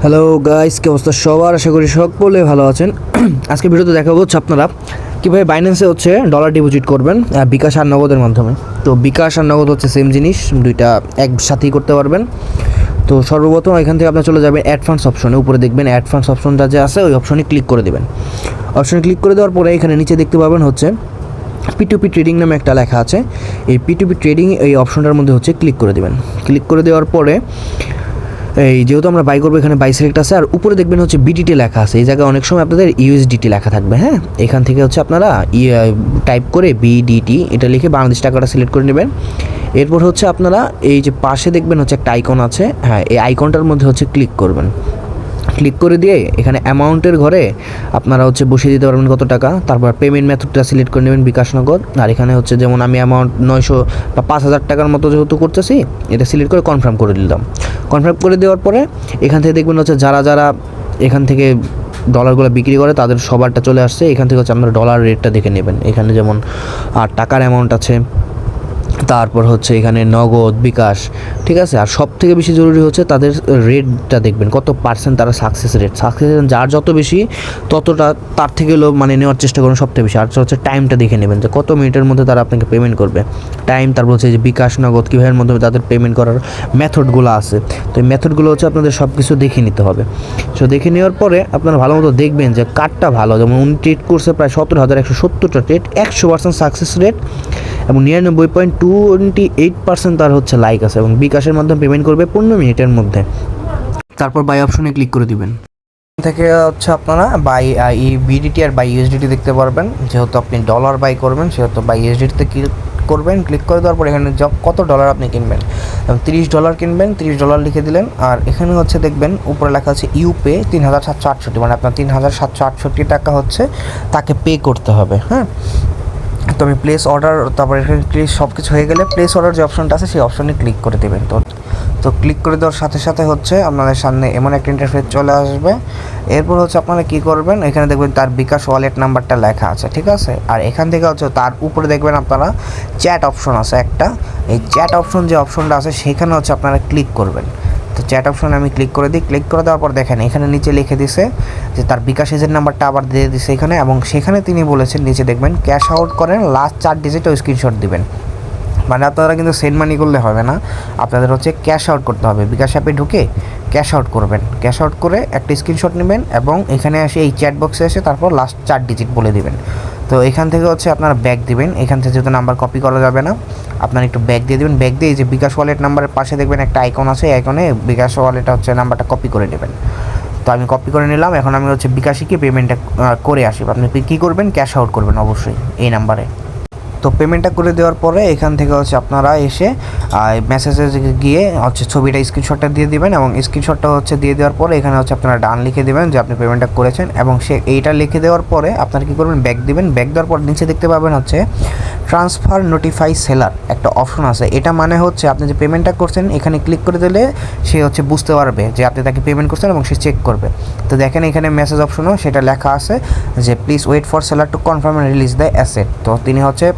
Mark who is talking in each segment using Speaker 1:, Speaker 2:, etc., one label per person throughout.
Speaker 1: Hello guys, কি অবস্থা সবার? আশা করি সকলে ভালো আছেন। আজকে ভিডিওতে দেখাবো হচ্ছে আপনারা কীভাবে বাইন্যান্সে হচ্ছে ডলার ডিপোজিট করবেন বিকাশ আর নগদের মাধ্যমে। তো বিকাশ আর নগদ হচ্ছে সেম জিনিস, দুইটা একসাথেই করতে পারবেন। তো সর্বপ্রথম এখান থেকে আপনার চলে যাবেন অ্যাড ফান্ডস অপশনে, উপরে দেখবেন অ্যাড ফান্ডস অপশনটা যে আছে ওই অপশনে ক্লিক করে দেবেন। অপশনে ক্লিক করে দেওয়ার পরে এখানে নিচে দেখতে পাবেন হচ্ছে P2P ট্রেডিং নামে একটা লেখা আছে। এই P2P ট্রেডিং এই অপশনটার মধ্যে হচ্ছে ক্লিক করে দেবেন। ক্লিক করে দেওয়ার পরে এই যেহেতু আমরা বাই করবো, এখানে বাই সিলেক্ট আছে, আর উপরে দেখবেন হচ্ছে বিডিটি লেখা আছে। এই জায়গায় অনেক সময় আপনাদের ইউএসডিটি লেখা থাকবে। হ্যাঁ, এখান থেকে হচ্ছে আপনারা টাইপ করে বিডিটি এটা লিখে বাংলাদেশ টাকাটা সিলেক্ট করে নেবেন। এরপর হচ্ছে আপনারা এই যে পাশে দেখবেন হচ্ছে একটা আইকন আছে, হ্যাঁ এই আইকনটার মধ্যে হচ্ছে ক্লিক করবেন। ক্লিক করে দিয়ে এখানে অ্যামাউন্টের ঘরে আপনারা হচ্ছে বসিয়ে দিতে পারবেন কত টাকা, তারপর পেমেন্ট মেথডটা সিলেক্ট করে নেবেন বিকাশ নগদ। আর এখানে হচ্ছে যেমন আমি অ্যামাউন্ট 900 বা 5000 টাকার মতো যেহেতু করতেছি, এটা সিলেক্ট করে কনফার্ম করে দিলাম। কনফার্ম করে দেওয়ার পরে এখান থেকে দেখবেন হচ্ছে যারা যারা এখান থেকে ডলারগুলো বিক্রি করে তাদের সবারটা চলে আসছে। এখান থেকে হচ্ছে আপনারা ডলার রেটটা দেখে নেবেন। এখানে যেমন আর টাকার অ্যামাউন্ট আছে, তারপর হচ্ছে এখানে নগদ বিকাশ, ঠিক আছে। আর সব থেকে বেশি জরুরি হচ্ছে তাদের রেটটা দেখবেন, কত পার্সেন্ট তারা সাকসেস রেট। সাকসেস যার যত বেশি ততটা তার থেকে মানে নেওয়ার চেষ্টা করুন সবথেকে বেশি। আর হচ্ছে টাইমটা দেখে নেবেন যে কত মিনিটের মধ্যে তারা আপনাকে পেমেন্ট করবে, টাইম। তারপর হচ্ছে যে বিকাশ নগদ কীভাবে মাধ্যমে তাদের পেমেন্ট করার মেথডগুলো আছে। তো এই মেথডগুলো হচ্ছে আপনাদের সব কিছু দেখে নিতে হবে। সো দেখে নেওয়ার পরে আপনারা ভালো মতো দেখবেন যে কার্ডটা ভালো। যেমন উনি ট্রেড করছে প্রায় 17,170টা ট্রেড, 100% সাকসেস রেট এবং 99.28% তার হচ্ছে লাইক আছে, এবং বিকাশের মাধ্যমে পেমেন্ট করবে 15 মিনিটের মধ্যে। তারপর বাই অপশনে ক্লিক করে দিবেন। থেকে হচ্ছে আপনারা বাই বিডিটি আর বাই ইউএসডিটি দেখতে পারবেন। যেহেতু আপনি ডলার বাই করবেন সেহেতু বাই ইউএসডিটিতে ক্লিক করবেন। ক্লিক করে দেওয়ার পর এখানে কত ডলার আপনি কিনবেন, $30 কিনবেন, $30 লিখে দিলেন। আর এখানে হচ্ছে দেখবেন উপরে লেখা আছে ইউপে 3768, মানে আপনার 3768 টাকা হচ্ছে তাকে পে করতে হবে। হ্যাঁ, তো আমি প্লেস অর্ডার, তারপরে এখানে প্লেস সব কিছু হয়ে গেলে প্লেস অর্ডার যে অপশনটা আছে সেই অপশনে ক্লিক করে দেবেন। তো ক্লিক করে দেওয়ার সাথে সাথে হচ্ছে আপনাদের সামনে এমন একটা ইন্টারফেস চলে আসবে। এরপর হচ্ছে আপনারা কী করবেন, এখানে দেখবেন তার বিকাশ ওয়ালেট নাম্বারটা লেখা আছে, ঠিক আছে। আর এখান থেকে হচ্ছে তার উপরে দেখবেন আপনারা চ্যাট অপশন আছে একটা। এই চ্যাট অপশন যে অপশনটা আছে সেখানে হচ্ছে আপনারা ক্লিক করবেন। তো চ্যাট অপশনে আমি ক্লিক করে দিই। ক্লিক করে দেওয়ার পর দেখেন এখানে নিচে লিখে দিছে যে তার বিকাশ এজেন্ট নাম্বারটা আবার দিয়ে দিছে এখানে, এবং সেখানে তিনি বলেছেন নিচে দেখবেন ক্যাশ আউট করেন লাস্ট 4 ডিজিট ও স্ক্রিনশট দিবেন। মানে আপনারা কিন্তু সেন্ড মানি করলে হবে না, আপনাদের হচ্ছে ক্যাশ আউট করতে হবে। বিকাশ অ্যাপে ঢুকে ক্যাশ আউট করবেন। ক্যাশ আউট করে একটা স্ক্রিনশট নেবেন এবং এখানে এসে এই চ্যাট বক্সে এসে তারপর লাস্ট 4 ডিজিট বলে দিবেন। তো এখান থেকে হচ্ছে আপনারা ব্যাক দিবেন। এখান থেকে যেহেতু নাম্বার কপি করা যাবে না, আপনারা একটু ব্যাক দিয়ে দেবেন। ব্যাক দিয়ে যে বিকাশ ওয়ালেট নাম্বারের পাশে দেখবেন একটা আইকন আছে, এই আইকনে বিকাশ ওয়ালেটটা হচ্ছে নাম্বারটা কপি করে নেবেন। তো আমি কপি করে নিলাম। এখন আমি হচ্ছে বিকাশিকে পেমেন্টটা করে আসি। আপনি কী করবেন, ক্যাশ আউট করবেন অবশ্যই এই নাম্বারে। তো পেমেন্টটা করে দেওয়ার পরে এখান থেকে হচ্ছে আপনারা এসে মেসেজে গিয়ে হচ্ছে ছবিটা স্ক্রিনশটটা দিয়ে দিবেন, এবং স্ক্রিনশটটা হচ্ছে দিয়ে দেওয়ার পরে এখানে হচ্ছে আপনারা ডান লিখে দেবেন যে আপনি পেমেন্টটা করেছেন। এবং এইটা লিখে দেওয়ার পরে আপনারা কী করবেন, ব্যাক দিবেন। ব্যাক দেওয়ার পর নিচে দেখতে পাবেন হচ্ছে ট্রান্সফার নোটিফাই সেলার একটা অপশন আছে। এটা মানে হচ্ছে আপনি যে পেমেন্টটা করছেন এখানে ক্লিক করে দিলে সে হচ্ছে বুঝতে পারবে যে আপনি তাকে পেমেন্ট করছেন এবং সে চেক করবে। তো দেখেন এখানে মেসেজ অপশনও সেটা লেখা আছে যে please wait for seller to confirm and release the asset. তো তিনি হচ্ছে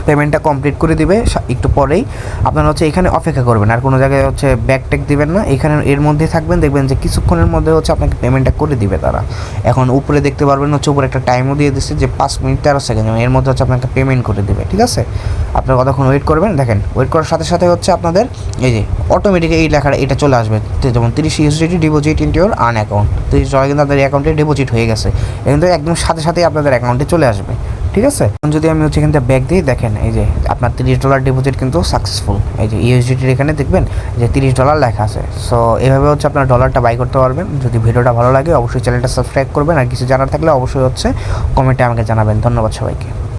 Speaker 1: পেমেন্টটা কমপ্লিট করে দিবে একটু পরেই। আপনারা হচ্ছে এখানে অপেক্ষা করবেন, আর কোনো জায়গায় হচ্ছে ব্যাক টেক দিবেন না। এখানে এর মধ্যে থাকবেন, দেখবেন যে কিছুক্ষণের মধ্যে হচ্ছে আপনাকে পেমেন্টটা করে দিবে তারা। এখন উপরে দেখতে পারবেন হচ্ছে উপরে একটা টাইমও দিয়ে দিচ্ছে যে 5 মিনিট 13 সেকেন্ড, এর মধ্যে হচ্ছে আপনাকে পেমেন্ট করে দিবে, ঠিক আছে। আপনারা কতক্ষণ ওয়েট করবেন, দেখেন ওয়েট করার সাথে সাথে হচ্ছে আপনাদের এই যে অটোমেটিক এই লেখাটা এটা চলে আসবে। যেমন 30 USDT deposit into your earn account. $30 কিন্তু আপনাদের অ্যাকাউন্টে ডিপোজিট হয়ে গেছে, কিন্তু একদম সাথে সাথেই আপনাদের অ্যাকাউন্টে চলে আসবে, ঠিক আছে। যদি আমি হচ্ছে এখান থেকে ব্যাক দিই, দেখেন এই যে আপনার $30 ডিপোজিট কিন্তু সাকসেসফুল। এই যে ইউএসডিটির এখানে দেখবেন যে $30 লেখা আছে। সো এভাবে হচ্ছে আপনার ডলারটা বাই করতে পারবেন। যদি ভিডিওটা ভালো লাগে অবশ্যই চ্যানেলটা সাবস্ক্রাইব করবেন, আর কিছু জানার থাকলে অবশ্যই হচ্ছে কমেন্টে আমাকে জানাবেন। ধন্যবাদ সবাইকে।